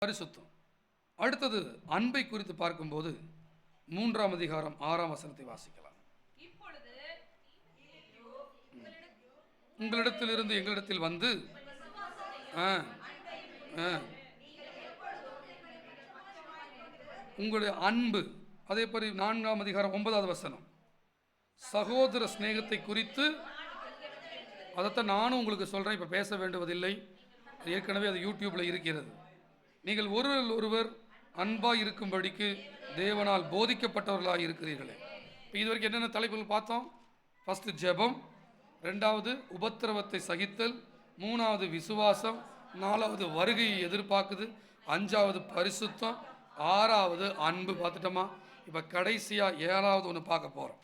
பரிசுத்தம். அடுத்தது அன்பை குறித்து பார்க்கும்போது 3ஆம் அதிகாரம் 6ஆம் வசனத்தை வாசிக்கலாம். உங்களிடத்திலிருந்து எங்களிடத்தில் வந்து உங்களுடைய அன்பு. அதே போல 4ஆம் அதிகாரம் 9வது வசனம் சகோதர சிநேகத்தை குறித்து, அதைத்தான் நானும் உங்களுக்கு சொல்கிறேன், இப்போ பேச வேண்டுவதில்லை, ஏற்கனவே அது யூடியூப்பில் இருக்கிறது. நீங்கள் ஒருவர் ஒருவர் அன்பாக இருக்கும்படிக்கு தேவனால் போதிக்கப்பட்டவர்களாக இருக்கிறீர்களே. இப்போ இது வரைக்கும் என்னென்ன தலைப்புகள் பார்த்தோம்? ஃபஸ்ட்டு ஜெபம், 2வது உபத்திரவத்தை சகித்தல், 3வது விசுவாசம், 4வது வருகையை எதிர்பார்க்குது, 5வது பரிசுத்தம், 6வது அன்பு பார்த்துட்டோமா? இப்போ கடைசியாக 7வது ஒன்று பார்க்க போகிறோம்.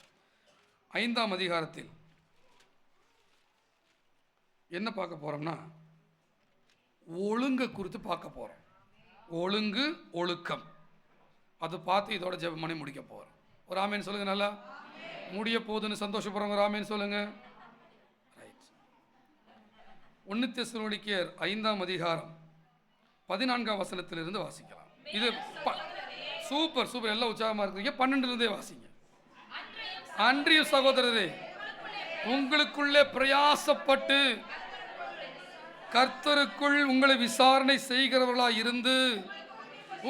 5ஆம் அதிகாரத்தில் என்ன பார்க்க போகிறோம்னா ஒழுங்கை குறித்து பார்க்க போகிறோம். ஒழுங்கு, ஒழுக்கம், அது பார்த்து இதோட ஜெபம் பண்ணி முடிக்க போகிறோம். ஒரு ஆமேன் சொல்லுங்க. நல்லா முடிய போகுதுன்னு சந்தோஷப்படுறவங்க ஒரு ஆமேன் சொல்லுங்க. ரைட். 1 தெசலோனிக்கேயர் 5ஆம் அதிகாரம் 14ஆம் வசனத்திலிருந்து வாசிக்கலாம். இது சூப்பர் சூப்பர், எல்லாம் உற்சாகமாக இருக்கிறீங்க. 12லிருந்தே வாசிங்க. அன்றியும் சகோதரரே, உங்களுக்குள்ளே பிரயாசப்பட்டு கர்த்தருக்குள் உங்களை விசாரணை செய்கிறவர்களாக இருந்து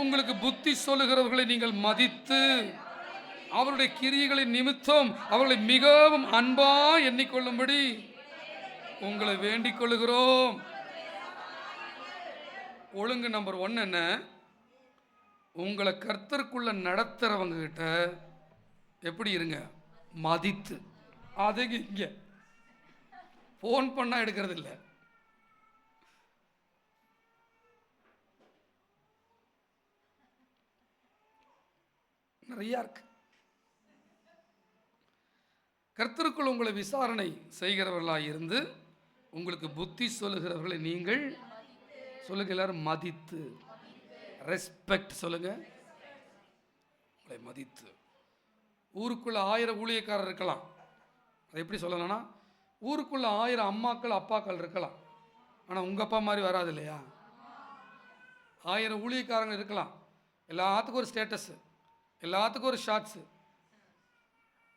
உங்களுக்கு புத்தி சொல்லுகிறவர்களை நீங்கள் மதித்து அவருடைய கிரியைகளின் நிமித்தம் அவர்களை மிகவும் அன்பா எண்ணிக்கொள்ளும்படி உங்களை வேண்டிக் கொள்ளுகிறோம். ஒழுங்கு நம்பர் 1 என்ன? உங்களை கர்த்தருக்குள்ள நடத்துறவங்க கிட்ட எப்படி இருங்க? மதித்து. அதுக்கு இங்க போன் பண்ணா எடுக்கிறது இல்லை. நிறையா இருக்கு. கர்த்தருக்குள் உங்களை விசாரணை செய்கிறவர்களாக இருந்து உங்களுக்கு புத்தி சொல்லுகிறவர்களை நீங்கள் சொல்லுங்க. எல்லாரும் மதித்து, ரெஸ்பெக்ட் சொல்லுங்க. உங்களை மதித்து. ஊருக்குள்ள 1000 ஊழியக்காரர் இருக்கலாம். அது எப்படி சொல்லலாம்னா, ஊருக்குள்ள 1000 அம்மாக்கள் அப்பாக்கள் இருக்கலாம். ஆனால் உங்கள் அப்பா மாதிரி வராது இல்லையா? 1000 ஊழியக்காரங்க இருக்கலாம். எல்லாத்துக்கும் ஒரு ஸ்டேட்டஸு, எல்லாத்துக்கும் ஒரு ஷார்ட்ஸு.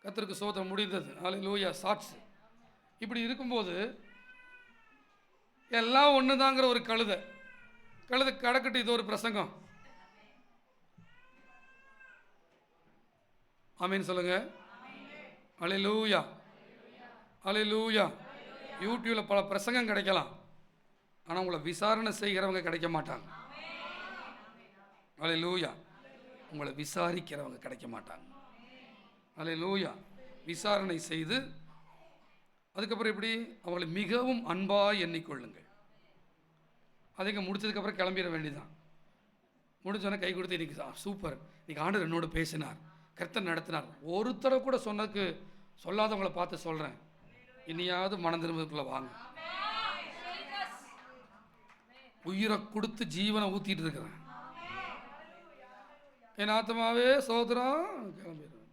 கர்த்தருக்கு சோதனை முடிந்தது, அல்லேலூயா, ஷார்ட்ஸு. இப்படி இருக்கும்போது எல்லாம் ஒன்று தாங்கிற ஒரு கழுதை கடக்கட்டு. இது ஒரு பிரசங்கம். ஆமீன் சொல்லுங்க. அல்லேலூயா, அல்லேலூயா. யூடியூப்ல பல பிரசங்கம் கிடைக்கலாம், ஆனால் உங்களை விசாரணை செய்கிறவங்க கிடைக்க மாட்டாங்க. அல்லேலூயா. உங்களை விசாரிக்கிறவங்க கிடைக்க மாட்டாங்க. அல்லேலூயா. விசாரணை செய்து அதுக்கப்புறம் எப்படி அவங்களை மிகவும் அன்பாக எண்ணிக்கொள்ளுங்கள். அதுங்க முடிச்சதுக்கப்புறம் கிளம்பிட வேண்டியதான். முடிஞ்சோன்னே கை கொடுத்து இன்னைக்கு சூப்பர், இன்னைக்கு ஆண்டவர் என்னோட பேசினார், கர்த்தர் நடத்தினார். ஒருத்தரை கூட சொன்னதுக்கு சொல்லாதவங்களை பார்த்து சொல்கிறேன், இனியாவது மனம் திரும்புறதுக்குள்ள வாங்க. உயிரை கொடுத்து ஜீவனை ஊற்றிட்டு இருக்கிறேன். என் ஆத்மாவே சோதரம் கிளம்பிடுவேன்.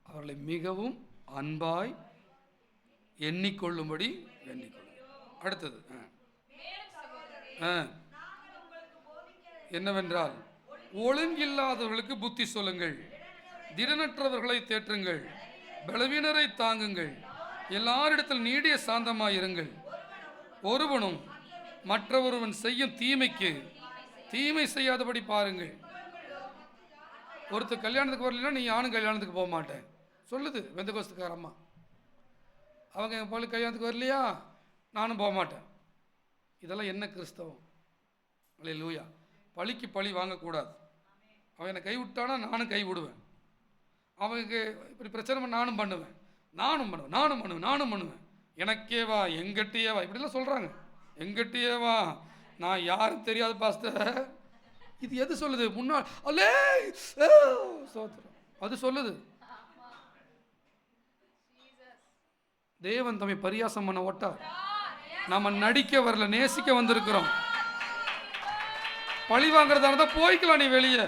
அவர்களை மிகவும் அன்பாய் எண்ணிக்கொள்ளும்படி எண்ணிக்கொள்ளும். அடுத்தது என்னவென்றால், ஒழுங்கில்லாதவர்களுக்கு புத்தி சொல்லுங்கள், திடனற்றவர்களை தேற்றுங்கள், பலவீனரை தாங்குங்கள், எல்லாரிடத்தில் நீடிய சாந்தமாயிருங்கள். ஒருவனும் மற்றொருவன் செய்யும் தீமைக்கு தீமை செய்யாதபடி பாருங்கள். ஒருத்தர் கல்யாணத்துக்கு வரலன்னா நீ யானும் கல்யாணத்துக்கு போக மாட்டேன் சொல்லுது பெந்தகோஸ்துக்காரம்மா. அவங்க என் பள்ளி கல்யாணத்துக்கு வரலையா, நானும் போக மாட்டேன். இதெல்லாம் என்ன கிறிஸ்தவம்? அல்லேலூயா. பழிக்கு பழி வாங்கக்கூடாது. அவன் என்னை கை விட்டானா நானும் கை விடுவேன். அவங்க இப்படி பிரச்சனை பண்ண நானும் பண்ணுவேன், நானும் பண்ணுவேன். எனக்கே வா, எங்கிட்டே வா, இப்படிலாம் சொல்கிறாங்க. எங்கிட்டே வா, நான் யாரும் தெரியாது பாஸ்டர். இது எது சொல்லுது? முன்னாள் அல்லே சோத்திரம் அது சொல்லுது. தேவன் தம்மை பரியாசம் பண்ண ஓட்டார். நம்ம நடிக்க வரல, நேசிக்க வந்திருக்கிறோம். பழி வாங்குறதா இருந்தா போய்க்கலாம் நீ வெளியே.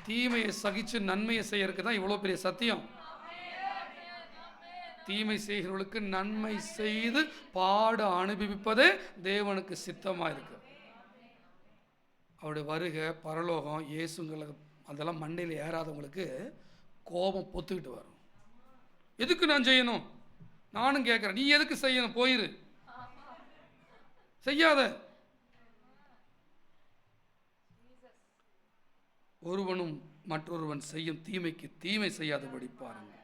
தீமையை சகிச்சு நன்மையை செய்யறதுக்கு தான் இவ்வளோ பெரிய சத்தியம். தீமை செய்கிறவர்களுக்கு நன்மை செய்து பாடு அனுபவிப்பதே தேவனுக்கு சித்தமாக இருக்கு. அவருடைய வருகை, பரலோகம், இயேசுங்களுக்கு அதெல்லாம் மண்டையில் ஏறாதவங்களுக்கு கோபம் பொத்துக்கிட்டு வரும். எதுக்கு நான் செய்யணும்? நானும் கேட்குறேன், நீ எதுக்கு செய்யணும்? போயிரு, செய்யாத. ஒருவனும் மற்றொருவன் செய்யும் தீமைக்கு தீமை செய்யாதபடி பாருங்கள்.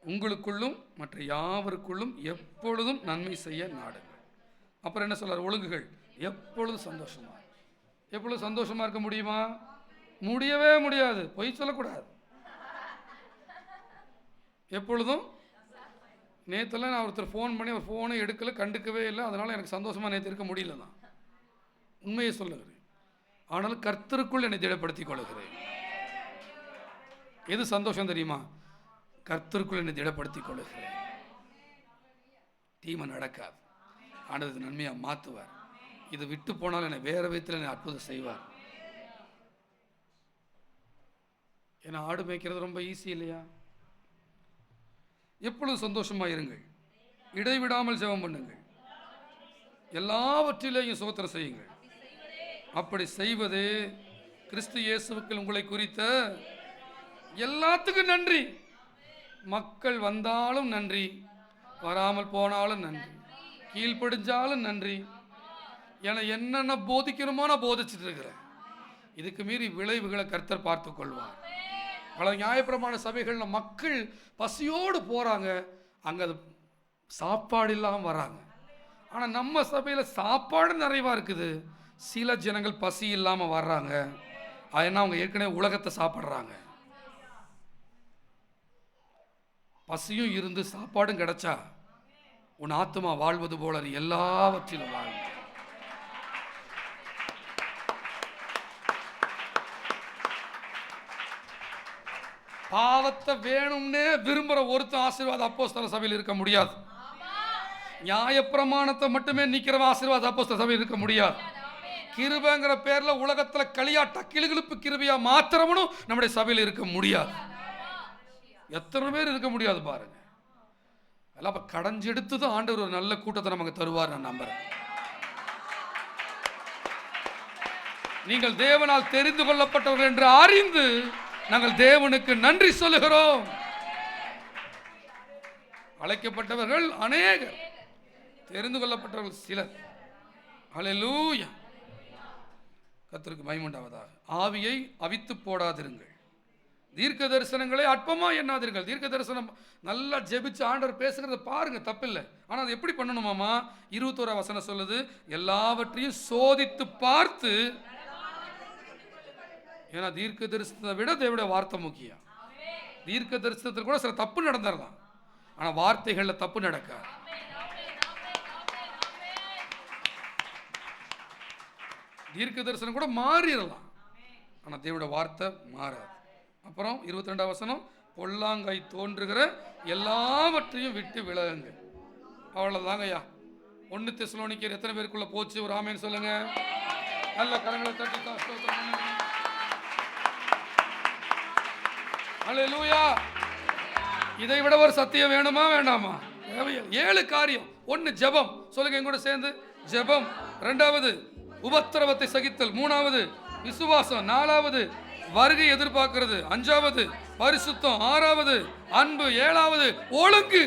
உங்களுக்குள்ளும் மற்ற யாவருக்குள்ளும் எப்பொழுதும் நன்மை செய்ய நாடுங்கள். அப்புறம் என்ன சொல்றார்? ஒழுங்குகள் எப்பொழுதும் சந்தோஷமா. எப்பொழுதும் சந்தோஷமா இருக்க முடியுமா? முடியவே முடியாது. பொய் சொல்லக்கூடாது. எப்பொழுதும். நேற்றுலாம் நான் ஒருத்தர் ஃபோன் பண்ணி அவர் ஃபோனை எடுக்கலை, கண்டுக்கவே இல்லை. அதனால் எனக்கு சந்தோஷமாக நேற்று இருக்க முடியல தான். உண்மையை சொல்லுகிறேன். ஆனாலும் கர்த்தருக்குள் என்னை திடப்படுத்திக் கொள்கிறேன். எது சந்தோஷம் தெரியுமா? கர்த்தருக்குள் என்னை திடப்படுத்திக் கொள்கிறேன். தீமை நடக்காது. ஆண்டவர் நன்மையாக மாற்றுவார். இது விட்டு போனால் என்னை வேற விதத்தில் என்னை அற்புதம் செய்வார். ஏன்னா ஆடு மேய்க்கிறது ரொம்ப ஈஸி இல்லையா? எப்பொழுதும் சந்தோஷமாக இருங்கள். இடைவிடாமல் ஜெபம் பண்ணுங்கள். எல்லாவற்றிலேயும் ஸ்தோத்திரம் செய்யுங்கள். அப்படி செய்வது கிறிஸ்து இயேசுவுக்கு உங்களை குறித்த எல்லாத்துக்கும் நன்றி. மக்கள் வந்தாலும் நன்றி, வராமல் போனாலும் நன்றி, கீழ்ப்படிஞ்சாலும் நன்றி. ஏன்னா என்னென்ன போதிக்கணுமோ நான் போதிச்சுட்டு இருக்கிறேன். இதுக்கு மீறி விளைவுகளை கர்த்தர் பார்த்து கொள்வார். பல நியாயப்பிரமாண சபைகளில் மக்கள் பசியோடு போகிறாங்க, அங்கே அது சாப்பாடு இல்லாமல் வராங்க. ஆனால் நம்ம சபையில் சாப்பாடு நிறைவாக இருக்குது, சில ஜனங்கள் பசி இல்லாமல் வர்றாங்க. ஏன்னா அவங்க ஏற்கனவே உலகத்தை சாப்பிட்றாங்க. பசியும் இருந்து சாப்பாடும் கிடைச்சா உன் ஆத்மா வாழ்வது போல நீ எல்லாவற்றிலும் வாழ். பாவத்தை வேணும்னே விரும்புகிற ஒருத்தன் ஆசீர்வாத அப்போஸ்தல சபையில் இருக்க முடியாது. நியாயப்பிரமாணத்தை மட்டுமே நீக்கிறவன் ஆசீர்வாத அப்போஸ்தல சபையில் இருக்க முடியாது. கிருபைங்கிற பேர்ல உலகத்துல களியாட்ட கிளுகிழுப்பு கிருபையா மாத்திரவனும் நம்முடைய சபையில் இருக்க முடியாது. எத்தனை பேர் இருக்க முடியாது பாருங்க. எல்லாம் கடைஞ்செடுத்ததும் ஆண்டவர் ஒரு நல்ல கூட்டத்தை நமக்கு தருவார் நான் நம்புறேன். நீங்கள் தேவனால் தெரிந்து கொள்ளப்பட்டவர்கள் என்று அறிந்து நாங்கள் தேவனுக்கு நன்றி சொல்லுகிறோம். அழைக்கப்பட்டவர்கள் அநேகர், தெரிந்து கொள்ளப்பட்டவர்கள் சிலர். ஹல்லேலூயா. கர்த்தருக்கு மகிமை உண்டாவதாக. ஆவியை அவித்து போடாதிருங்கள், தீர்க்க தரிசனங்களை அற்பமா எண்ணாதீர்கள். தீர்க்க தரிசனம் நல்லா ஜெபிச்சு ஆண்டவர் பேசுகிறத பாருங்க, தப்பில்லை. ஆனால் அது எப்படி பண்ணணுமாமா? 21 வசனம் சொல்லுது, எல்லாவற்றையும் சோதித்து பார்த்து. ஏன்னா தீர்க்க தரிசனத்தை விட தேவனுடைய வார்த்தை முக்கியம். தீர்க்க தரிசனத்தில் கூட சில தப்பு நடந்துடலாம், ஆனால் வார்த்தைகளில் தப்பு நடக்காது. தீர்க்க தரிசனம் கூட மாறிடலாம், ஆனால் தேவனுடைய வார்த்தை மாறாது. அப்புறம் 22 வசனம், பொல்லாங்காய் தோன்றுகிற எல்லாவற்றையும் விட்டு விலகுங்கள். அவ்வளவுதாங்க ஐயா. 1 தெசலோனிக்கேயர் எத்தனை பேருக்குள்ள போச்சு? ஒரு ஆமென் சொல்லுங்க. நல்ல கரங்களை தட்டி ஸ்தோத்திரம் பண்ணுங்க. ஹல்லேலூயா. இதை விட ஒரு சத்தியம் வேணுமா வேண்டாமா? 7 காரியம். 1 ஜெபம் சொல்லுங்க என் கூட சேர்ந்து. ஜெபம். 2வது உபத்திரவத்தை சகித்தல். 3வது விசுவாசம். 4வது வருகை எதிர்பார்க்கிறது. 5வது பரிசுத்தம். 6வது அன்பு. 7வது ஒழுங்கு.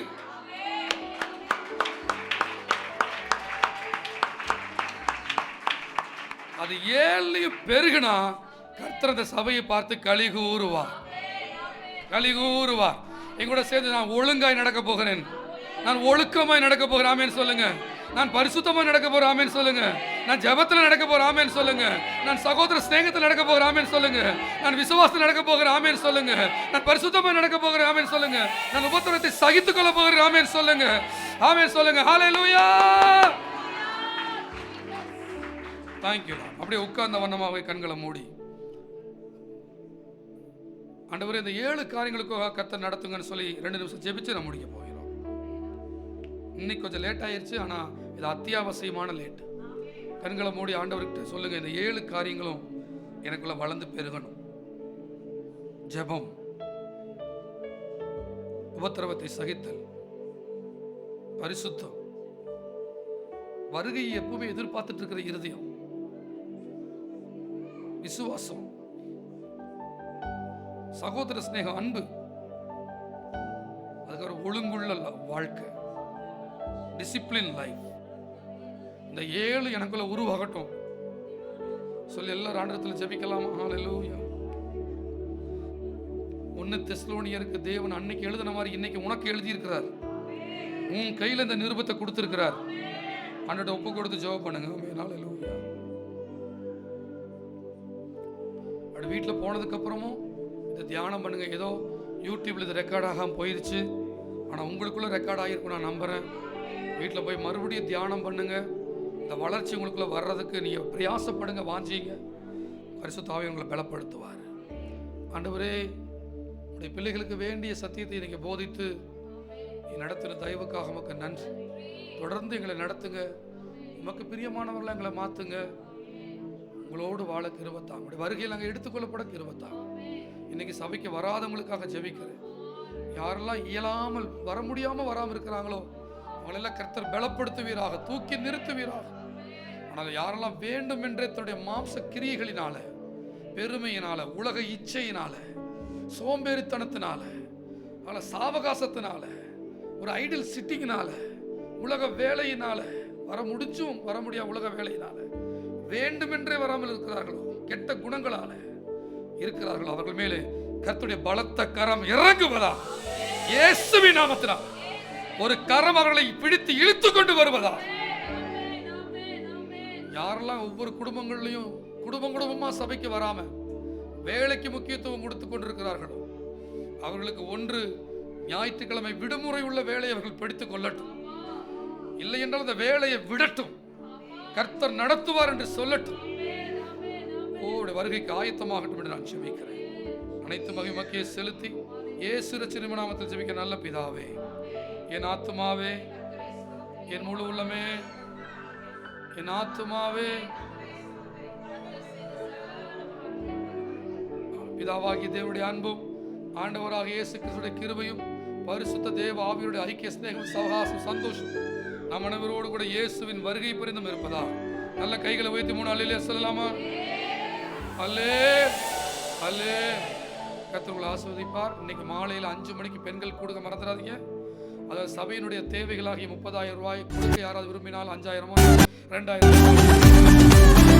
அது 7லையும் பெருகுனா கர்த்தர் அந்த சபையை பார்த்து கலிகூறுவார். கலிகூறுவார். எங்கூட சேர்ந்து நான் ஒழுங்காய் நடக்க போகிறேன், நான் ஒழுக்கமாய் நடக்க போகிறேன், ஆமென் சொல்லுங்க. நான் பரிசுத்தமாய் நடக்க போகிறேன், ஆமென் சொல்லுங்க. நான் ஜெபத்தில் நடக்க போகிறேன், ஆமென் சொல்லுங்க. நான் சகோதர ஸ்நேகத்தில் நடக்க போகிறேன், ஆமென் சொல்லுங்க. நான் விசுவாசத்தில் நடக்க போகிறேன், ஆமென் சொல்லுங்க. நான் பரிசுத்தமாய் நடக்க போகிறேன், ஆமென் சொல்லுங்க. நான் உபத்திரவத்தை சகித்துக் கொள்ள போகிறேன், ஆமென் சொல்லுங்க. ஆமென் சொல்லுங்க. ஹல்லேலூயா. Thank you. அப்படியே உட்கார்ந்த வண்ணமாக கண்களை மூடி, ஆண்டவரே இந்த 7 காரியங்களுக்காக கர்த்தர் நடத்துங்கன்னு சொல்லி 2 நிமிஷம் ஜெபிச்சு நம்ம முடிக்க போகிறோம். இன்னைக்கு கொஞ்சம் லேட் ஆயிடுச்சு, ஆனால் இது அத்தியாவசியமான லேட். கண்களை மூடி ஆண்டவர்கிட்ட சொல்லுங்க, இந்த 7 காரியங்களும் எனக்குள்ள வளர்ந்து பெருகணும். ஜெபம், உபத்திரவத்தை சகித்தல், பரிசுத்தம், வருகையை எப்பவுமே எதிர்பார்த்துட்டு இருக்கிற இருதயம், விசுவாசம், சகோதர சிநேகம், அன்பு, அதுக்கு ஒரு ஒழுங்குள்ள வாழ்க்கை, டிசிப்ளின் லைஃப். இந்த 7 எனக்குள்ள உருவாகட்டும் சொல்லி எல்லாரும் ஆண்டவரிடத்தில் ஜெபிக்கலாமா? ஹல்லேலூயா. 1 தெசலோனியருக்கு தேவன் அன்னைக்கு எழுதின மாதிரி இன்னைக்கு உனக்கு எழுதி இருக்கிறார். உன் கையில இந்த நிருபத்தை கொடுத்திருக்கிறார். ஆண்டவர்ட்ட ஒப்பு கொடுத்து ஜெபம் பண்ணுங்க. ஆமென். ஹல்லேலூயா. அப்படி வீட்டில் போனதுக்கு அப்புறமும் இதை தியானம் பண்ணுங்க. ஏதோ யூடியூப்ல இது ரெக்கார்ட் ஆகாம போயிருச்சு, ஆனா உங்களுக்குள்ள ரெக்கார்ட் ஆகிருக்கும் நான் நம்புறேன். வீட்டில் போய் மறுபடியும் தியானம் பண்ணுங்க. இந்த வளர்ச்சி உங்களுக்குள்ள வர்றதுக்கு நீங்க பிரயாசப்படுங்க, வாஞ்சிங்க. பரிசுத்த ஆவியானவர் உங்களை பலப்படுத்துவார். ஆண்டவரே, உடைய பிள்ளைகளுக்கு வேண்டிய சத்தியத்தை நீங்க போதித்து நடத்தின தயவுக்காக உமக்கு நன்றி. தொடர்ந்து எங்களை நடத்துங்க. உமக்கு பிரியமானவர்களை எங்களை மாத்துங்க. உங்களோடு வாழ கிருபைத்தாங்க. உடைய வருகையில் நாங்கள் எடுத்துக்கொள்ளப்பட கிருபைத்தாங்க. இன்னைக்கு சபைக்கு வராதவங்களுக்காக ஜெபிக்கிறேன். யாரெல்லாம் இயலாமல் வர முடியாமல் வராமல் இருக்கிறாங்களோ அவங்களெல்லாம் கர்த்தர் பலப்படுத்துவீராக, தூக்கி நிறுத்துவீராக. ஆனால் யாரெல்லாம் வேண்டும் என்றே தன்னுடைய மாம்ச கிரியைகளினால, பெருமையினால, உலக இச்சையினால, சோம்பேறித்தனத்தினால, சாவகாசத்தினால, ஒரு ஐடில் சிட்டிங்கினால, உலக வேலையினால, வர முடிச்சும் வர முடியாத உலக வேலையினால வேண்டுமென்றே வராமல் இருக்கிறார்களோ, கெட்ட குணங்களால இருக்கிறார்களோ, அவர்கள் மேலே கர்த்தருடைய பலத்த கரம் இறங்குவதா, இயேசுவின் நாமத்தினால் ஒரு கரம் அவர்களை பிடித்து இழுத்து கொண்டு வருவதா. யாரெல்லாம் ஒவ்வொரு குடும்பங்கள்லையும் குடும்பமா சபைக்கு வராம வேலைக்கு முக்கியத்துவம் கொடுத்து கொண்டிருக்கிறார்களோ அவர்களுக்கு ஒன்று ஞாயிற்றுக்கிழமை விடுமுறை உள்ள வேலையை அவர்கள் பிடித்துக் கொள்ளட்டும். இல்லை என்றால் அந்த வேலையை விடட்டும், கர்த்தர் நடத்துவார் என்று சொல்லட்டும். வருகைக்கு ஆயத்தமாகட்டும் என்று நான் ஜெபிக்கிறேன். அனைத்து மகிமைக்கே செலுத்தி இயேசு ரட்சகரின் நாமத்தில் ஜெபிக்க நல்ல பிதாவே, என் ஆத்துமாவே, என் முழு உள்ளமே, என் ஆத்துமாவே, பிதாவாகிய தேவனுடைய அன்பும் ஆண்டவராக இயேசு கிறிஸ்துவின் கிருபையும் பரிசுத்த தேவ ஆவியுடைய ஐக்கிய ஸ்நேகம் சகவாசம் சந்தோஷம் நம் அனைவரோடு கூட இயேசுவின் வருகை பரிந்தும் இருப்பதா. நல்ல கைகளை உயர்த்தி 3 அல்லேலூயா சொல்லலாமா? அல்லே அல்லே. கர்த்தர் உங்களை ஆசீர்வதிப்பார். இன்னைக்கு மாலையில் 5 மணிக்கு பெண்கள் கூடுக மறந்துடாதீங்க. அதாவது சபையினுடைய தேவைகளாகிய 30,000 ரூபாய் கொடுக்க யாராவது விரும்பினால் 5,000 2000